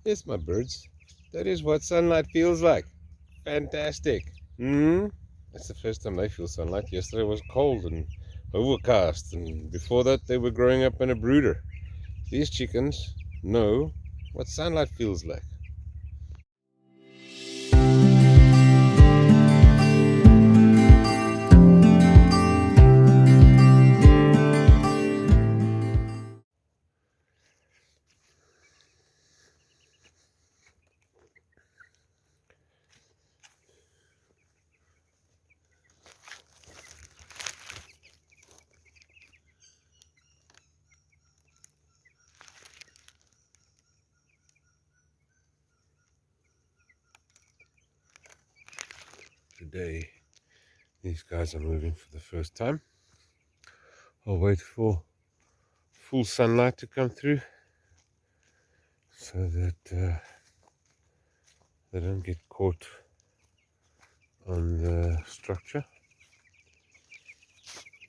Yes, my birds. That is what sunlight feels like. Fantastic. Hmm? That's the first time they feel sunlight. Yesterday was cold and overcast, and before that they were growing up in a brooder. These chickens know what sunlight feels like. Today, these guys are moving for the first time. I'll wait for full sunlight to come through so that they don't get caught on the structure.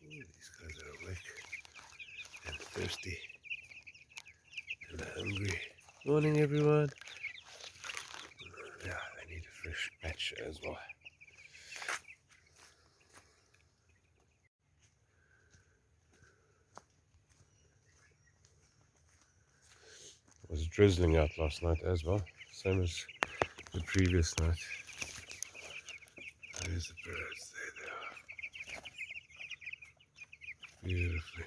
These guys are awake and thirsty and hungry. Morning, everyone. Yeah, they need a fresh patch as well. It was drizzling out last night as well, same as the previous night. There's the birds, there they are. Beautifully.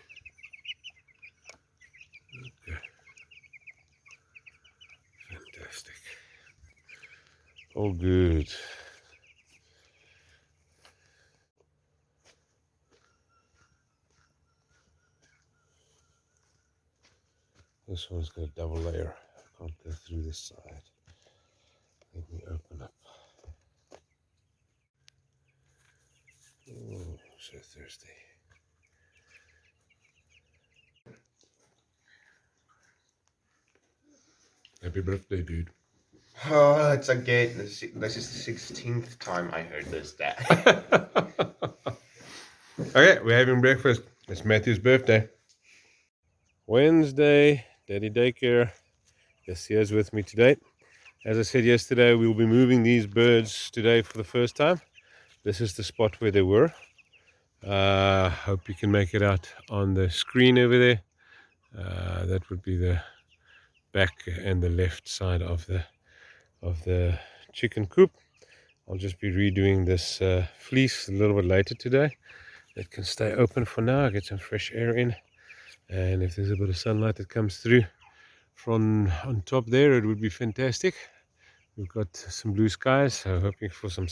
Okay, fantastic. All good. This one's got a double layer. I can't go through this side. Let me open up. Oh, so thirsty. Happy birthday, dude. Oh, it's again. This is the 16th time I heard this. That. Okay, we're having breakfast. It's Matthew's birthday. Wednesday, Daddy Daycare. Yasia's with me today. As I said yesterday, we'll be moving these birds today for the first time. This is the spot where they were. Hope you can make it out on the screen over there. That would be the back and the left side of the chicken coop. I'll just be redoing this fleece a little bit later today. It can stay open for now, get some fresh air in, and if there's a bit of sunlight that comes through from on top there, it would be fantastic. We've got some blue skies, so hoping for some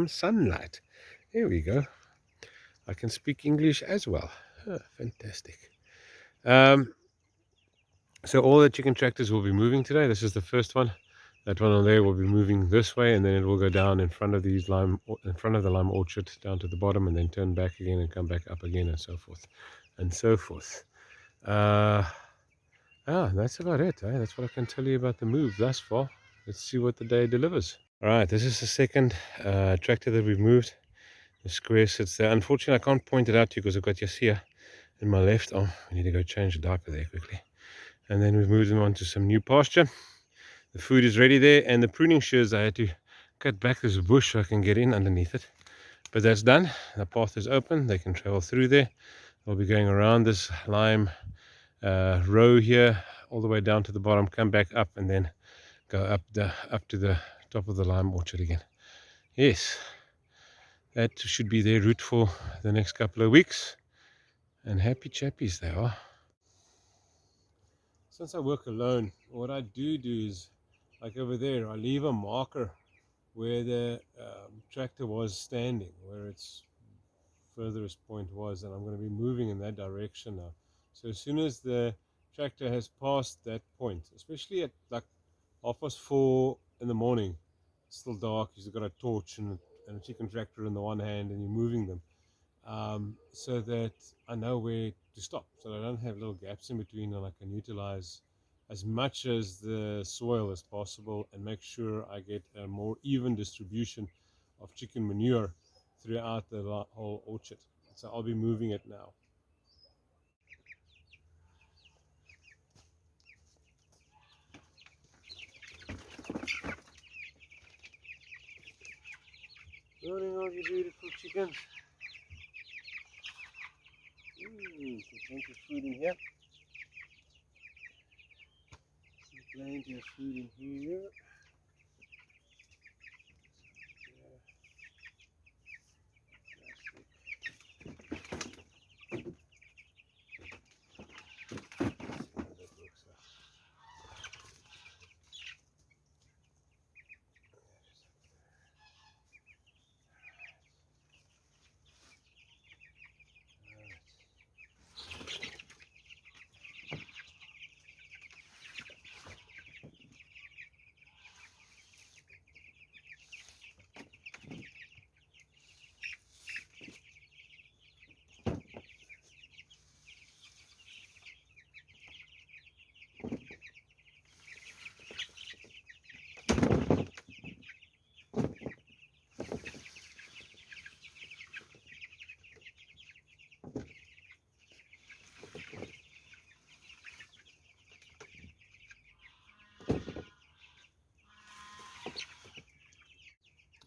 sunlight. There we go. I can speak English as well. Fantastic. Um, so all the chicken tractors will be moving today. This is the first one. That one on there will be moving this way, and then it will go down in front of the lime orchard, down to the bottom, and then turn back again and come back up again, and so forth, and so forth. That's about it. That's what I can tell you about the move thus far. Let's see what the day delivers. All right, this is the second tractor that we've moved. The square sits there. Unfortunately, I can't point it out to you because I've got Yasia in my left arm. We need to go change the diaper there quickly. And then we've moved them on to some new pasture. The food is ready there, and the pruning shears, I had to cut back this bush so I can get in underneath it. But that's done. The path is open. They can travel through there. They'll be going around this lime row here, all the way down to the bottom, come back up, and then go up to the top of the lime orchard again. Yes, that should be their route for the next couple of weeks. And happy chappies they are. Since I work alone, what I do is, like over there, I leave a marker where the tractor was standing, where its furthest point was, and I'm going to be moving in that direction now. So as soon as the tractor has passed that point, especially at like 4:30 in the morning, it's still dark, you've got a torch and a chicken tractor in the one hand, and you're moving them, so that I know where to stop, so I don't have little gaps in between, and I can utilize as much as the soil as possible and make sure I get a more even distribution of chicken manure throughout the whole orchard. So I'll be moving it now. Oh, you beautiful chickens. Plenty of food in here. Plenty of food in here.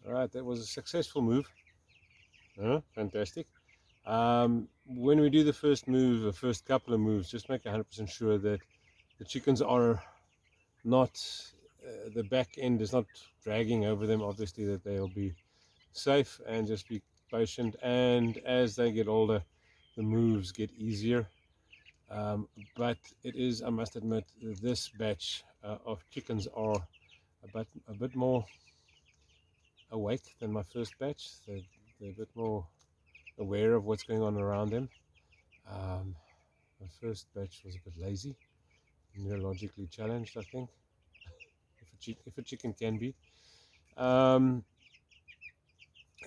Alright, that was a successful move. Fantastic. When we do the first move, the first couple of moves, just make 100% sure that the chickens are not, the back end is not dragging over them, obviously, that they'll be safe, and just be patient. And as they get older, the moves get easier. But it is, I must admit, this batch of chickens are a bit more awake than my first batch. They're a bit more aware of what's going on around them. My first batch was a bit lazy, neurologically challenged, I think, if a chicken can be. And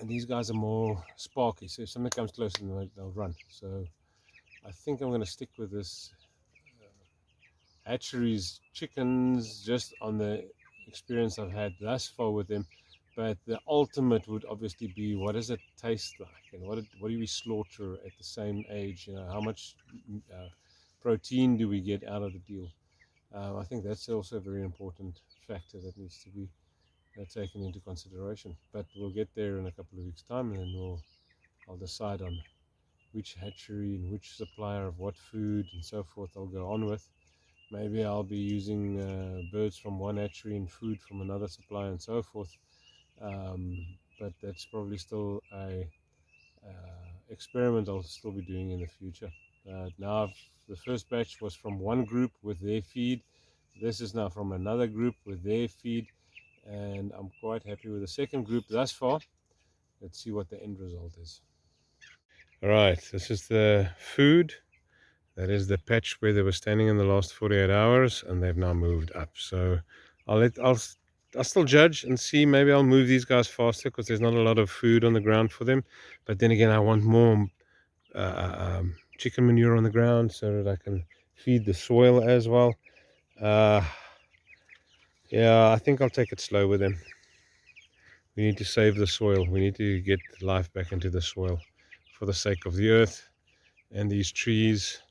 these guys are more sparky, so if something comes close to them, they'll run. So I think I'm going to stick with this hatcheries chickens just on the experience I've had thus far with them. But the ultimate would obviously be, what does it taste like, and what do we slaughter at the same age? How much protein do we get out of the deal? I think that's also a very important factor that needs to be taken into consideration. But we'll get there in a couple of weeks' time, and then I'll decide on which hatchery and which supplier of what food and so forth I'll go on with. Maybe I'll be using birds from one hatchery and food from another supplier and so forth. But that's probably still a experiment I'll still be doing in the future. Now the first batch was from one group with their feed. This is now from another group with their feed, and I'm quite happy with the second group thus far. Let's see what the end result is. All right, this is the food. That is the patch where they were standing in the last 48 hours, and they've now moved up. So I'll still judge and see. Maybe I'll move these guys faster because there's not a lot of food on the ground for them. But then again, I want more chicken manure on the ground so that I can feed the soil as well. Yeah, I think I'll take it slow with them. We need to save the soil. We need to get life back into the soil for the sake of the earth and these trees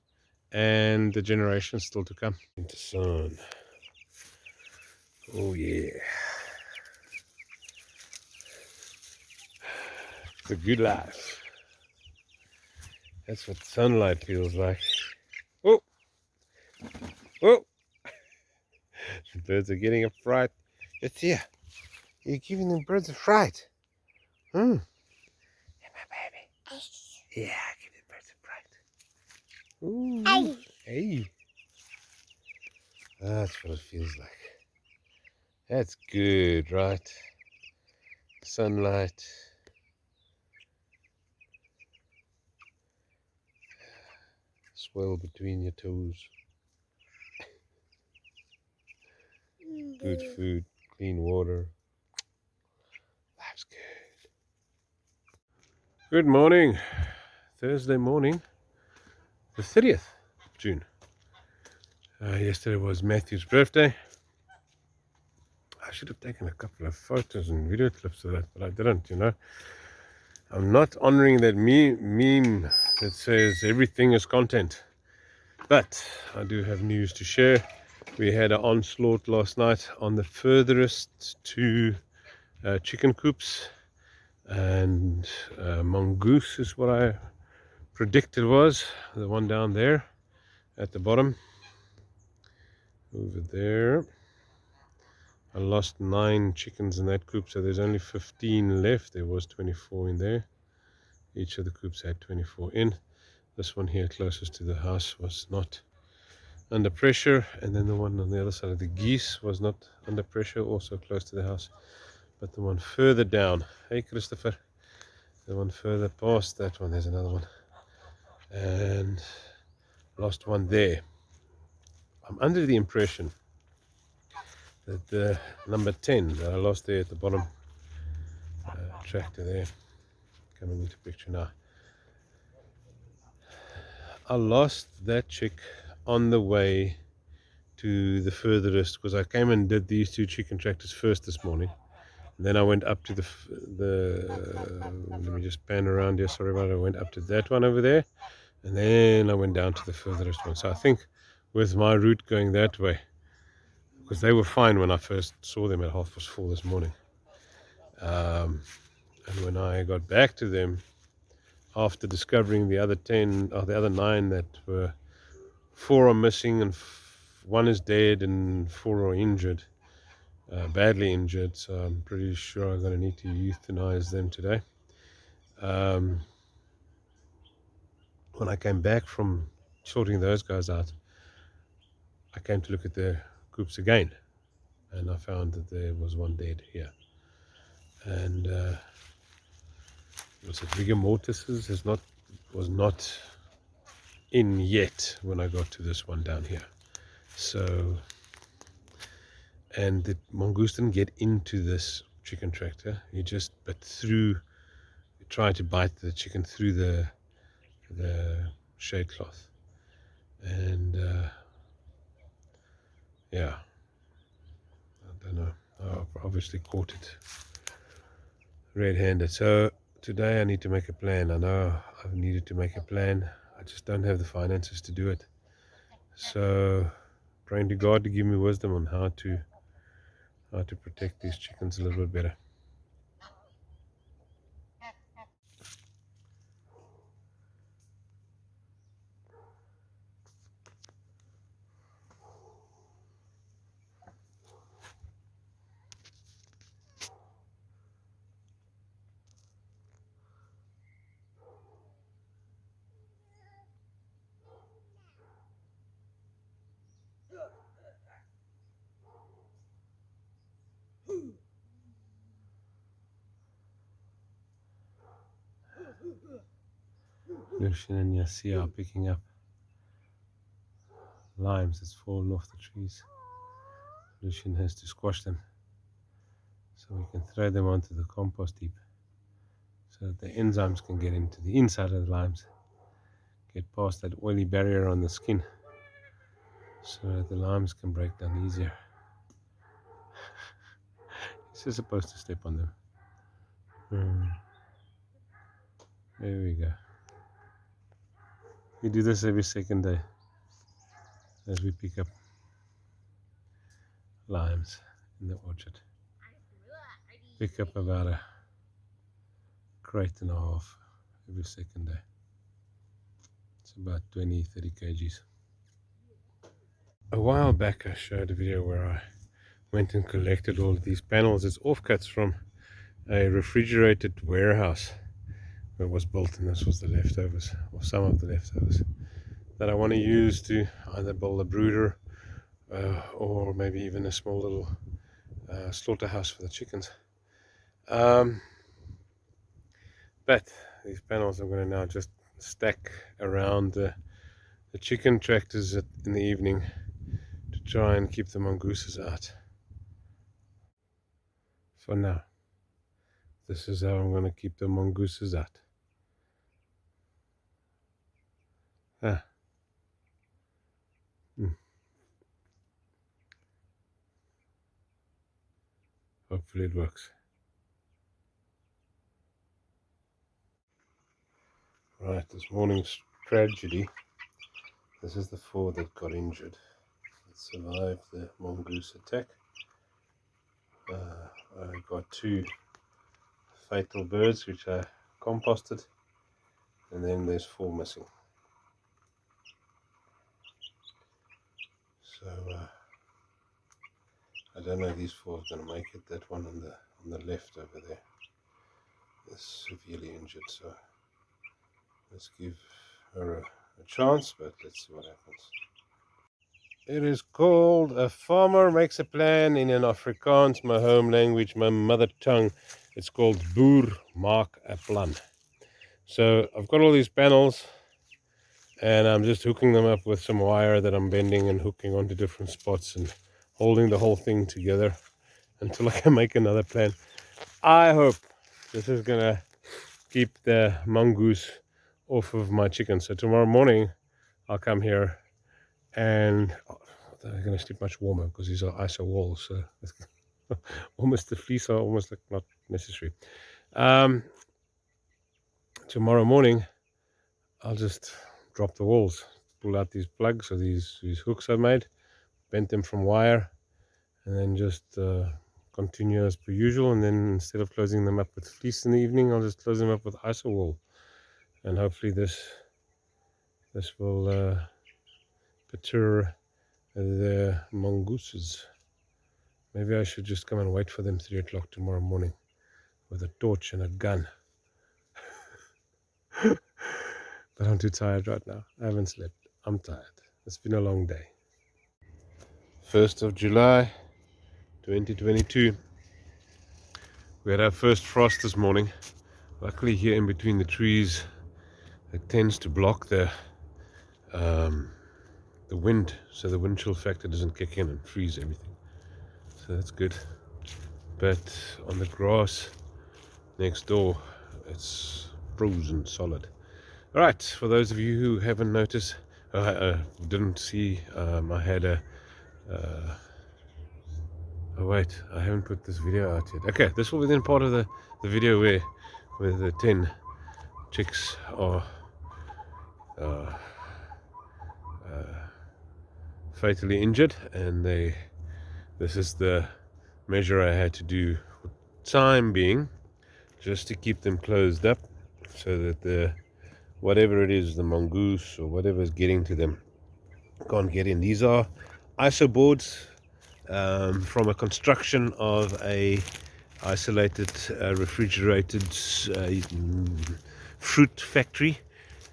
and the generations still to come. Into sun. Oh yeah. It's a good life. That's what sunlight feels like. Oh, oh. The birds are getting a fright. It's here. You're giving the birds a fright. Hmm. Hey, my baby. Yeah, give the birds a fright. Ooh. Hey. That's what it feels like. That's good, right? Sunlight. Swell between your toes. Good food, clean water. Life's good. Good morning. Thursday morning, the 30th of June. Yesterday was Matthew's birthday. I should have taken a couple of photos and video clips of that, but I didn't, I'm not honoring that meme that says everything is content. But I do have news to share. We had an onslaught last night on the furthest two chicken coops. And mongoose is what I predicted was the one down there at the bottom over there. I lost 9 chickens in that coop, so there's only 15 left. There was 24 in there. Each of the coops had 24 in. This one here closest to the house was not under pressure, and then the one on the other side of the geese was not under pressure, also close to the house. But the one further down, hey Christopher, the one further past that one, there's another one, and lost one there. I'm under the impression that the number 10 that I lost there at the bottom tractor there, coming into picture now, I lost that chick on the way to the furthest, because I came and did these 2 chicken tractors first this morning. And then I went up to let me just pan around here, sorry about it. I went up to that one over there, and then I went down to the furthest one. So I think with my route going that way, because they were fine when I first saw them at 4:30 this morning. And when I got back to them, after discovering the other 10 or the other 9 that were, 4 are missing and 1 is dead and 4 are injured, badly injured, so I'm pretty sure I'm going to need to euthanize them today. When I came back from sorting those guys out, I came to look at the coops again, and I found that there was 1 dead here. And was it rigor mortis was not in yet when I got to this one down here. So, and the mongoose didn't get into this chicken tractor. He just tried to bite the chicken through the shade cloth. And yeah, I don't know. I obviously caught it red-handed. So today I need to make a plan. I know I've needed to make a plan. I just don't have the finances to do it. So praying to God to give me wisdom on how to protect these chickens a little bit better. Lucian and Yassia are picking up limes that's fallen off the trees. Lucian has to squash them so we can throw them onto the compost heap, so that the enzymes can get into the inside of the limes, get past that oily barrier on the skin, so that the limes can break down easier. He's just supposed to step on them. There we go. We do this every second day as we pick up limes in the orchard. Pick up about a crate and a half every second day. It's about 20-30 kgs. A while back I showed a video where I went and collected all of these panels. It's offcuts from a refrigerated warehouse that was built, and this was the leftovers, or some of the leftovers, that I want to use to either build a brooder or maybe even a small little slaughterhouse for the chickens. But these panels I'm going to now just stack around the chicken tractors in the evening to try and keep the mongooses out. For now, this is how I'm going to keep the mongooses out. Hopefully it works. Right, this morning's tragedy. This is the 4 that got injured. It survived the mongoose attack. I got 2 fatal birds which I composted, and then there's 4 missing. So I don't know if these 4 are going to make it. That one on the left over there is severely injured, so let's give her a chance, but let's see what happens. It is called A Farmer Makes a Plan in an Afrikaans, my home language, my mother tongue. It's called Boer Maak 'n Plan. So I've got all these panels, and I'm just hooking them up with some wire that I'm bending and hooking onto different spots and holding the whole thing together until I can make another plan. I hope this is gonna keep the mongoose off of my chicken. So tomorrow morning I'll come here, and they're gonna sleep much warmer because these are ISO walls. So almost the fleece are almost like not necessary. Tomorrow morning I'll just drop the walls, pull out these plugs or these hooks I made, bent them from wire, and then just continue as per usual. And then instead of closing them up with fleece in the evening, I'll just close them up with ISO wool, and hopefully this will deter the mongooses. Maybe I should just come and wait for them 3 o'clock tomorrow morning with a torch and a gun. But I'm too tired right now. I haven't slept. I'm tired. It's been a long day. 1st of July 2022. We had our first frost this morning. Luckily here in between the trees, it tends to block the wind, so the wind chill factor doesn't kick in and freeze everything. So that's good. But on the grass next door, it's frozen solid. All right, for those of you who haven't noticed, didn't see, I had a oh wait, I haven't put this video out yet. Okay, this will be then part of the video where the 10 chicks are fatally injured, and this is the measure I had to do for time being, just to keep them closed up so that the whatever it is, the mongoose or whatever is getting to them, can't get in. These are ISO boards from a construction of a isolated refrigerated fruit factory,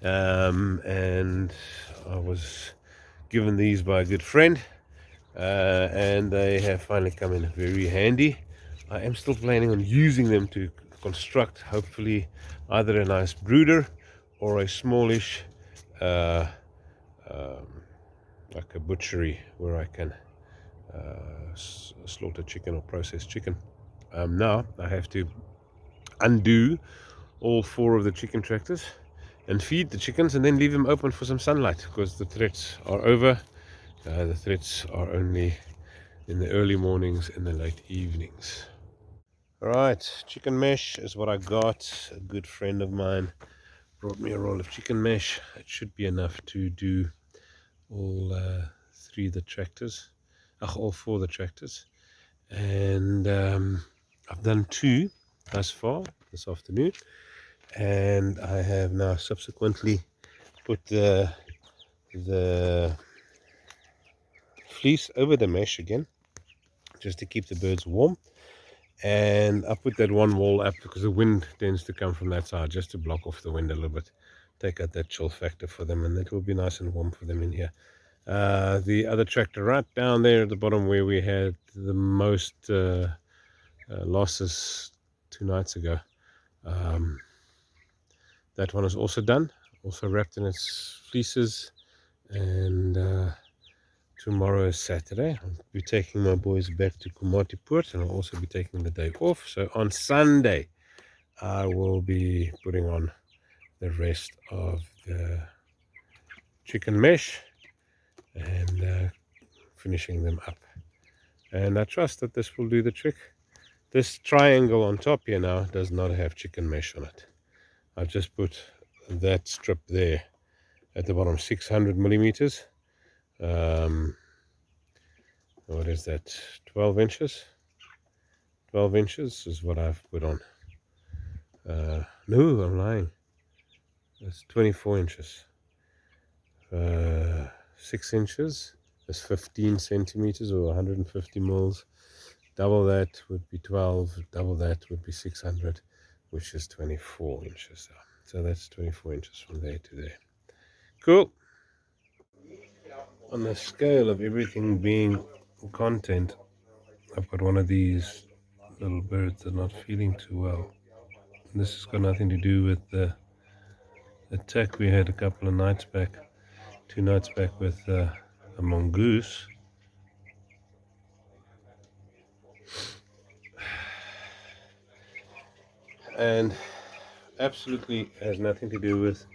and I was given these by a good friend, and they have finally come in very handy. I am still planning on using them to construct hopefully either a nice brooder or a smallish like a butchery where I can slaughter chicken or process chicken. Now I have to undo all 4 of the chicken tractors and feed the chickens and then leave them open for some sunlight, because the threats are over. The threats are only in the early mornings and the late evenings. Alright, chicken mesh is what I got. A good friend of mine brought me a roll of chicken mesh. It should be enough to do all 3 of the tractors, all 4 of the tractors. And I've done 2 thus far this afternoon, and I have now subsequently put the fleece over the mesh again, just to keep the birds warm. And I put that one wall up because the wind tends to come from that side, just to block off the wind a little bit, take out that chill factor for them, and it will be nice and warm for them in here. The other tractor right down there at the bottom, where we had the most losses 2 nights ago, that one is also done, also wrapped in its fleeces. And tomorrow is Saturday. I'll be taking my boys back to Komatipoort, and I'll also be taking the day off. So on Sunday I will be putting on the rest of the chicken mesh and finishing them up, and I trust that this will do the trick. This triangle on top here now does not have chicken mesh on it. I've just put that strip there at the bottom, 600 millimeters. What is that, 12 inches? 12 inches is what I've put on. No, I'm lying. It's 24 inches. 6 inches is 15 centimeters or 150 mils. Double that would be 12. Double that would be 600, which is 24 inches. So that's 24 inches from there to there. Cool. On the scale of everything being content, I've got one of these little birds that are not feeling too well. This has got nothing to do with the attack we had a couple of nights back, 2 nights back with a mongoose. And absolutely has nothing to do with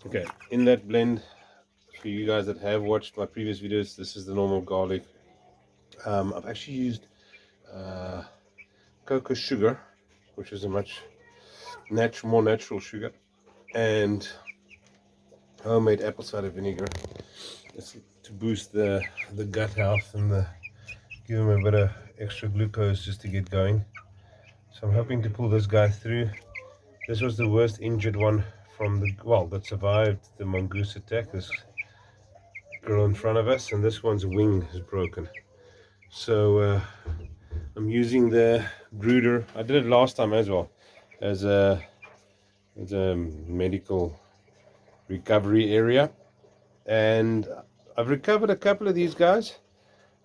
okay, in that blend, for you guys that have watched my previous videos, this is the normal garlic. I've actually used uh, cocoa sugar, which is a much more natural sugar, and homemade apple cider vinegar. It's to boost the gut health and give them a bit of extra glucose just to get going. So I'm hoping to pull this guy through. This was the worst injured one from that survived the mongoose attack. This girl in front of us, and this one's wing is broken. So I'm using the brooder. I did it last time as well, as a medical recovery area, and I've recovered a couple of these guys.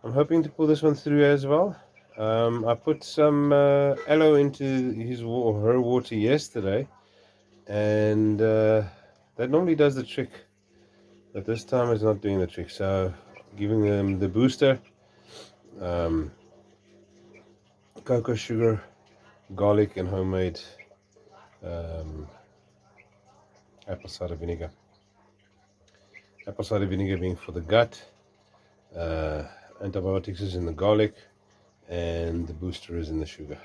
I'm hoping to pull this one through as well. I put some aloe into her water yesterday, and that normally does the trick, but this time it's not doing the trick. So giving them the booster, um, cocoa sugar, garlic, and homemade um, apple cider vinegar. Apple cider vinegar being for the gut, uh, antibiotics is in the garlic, and the booster is in the sugar.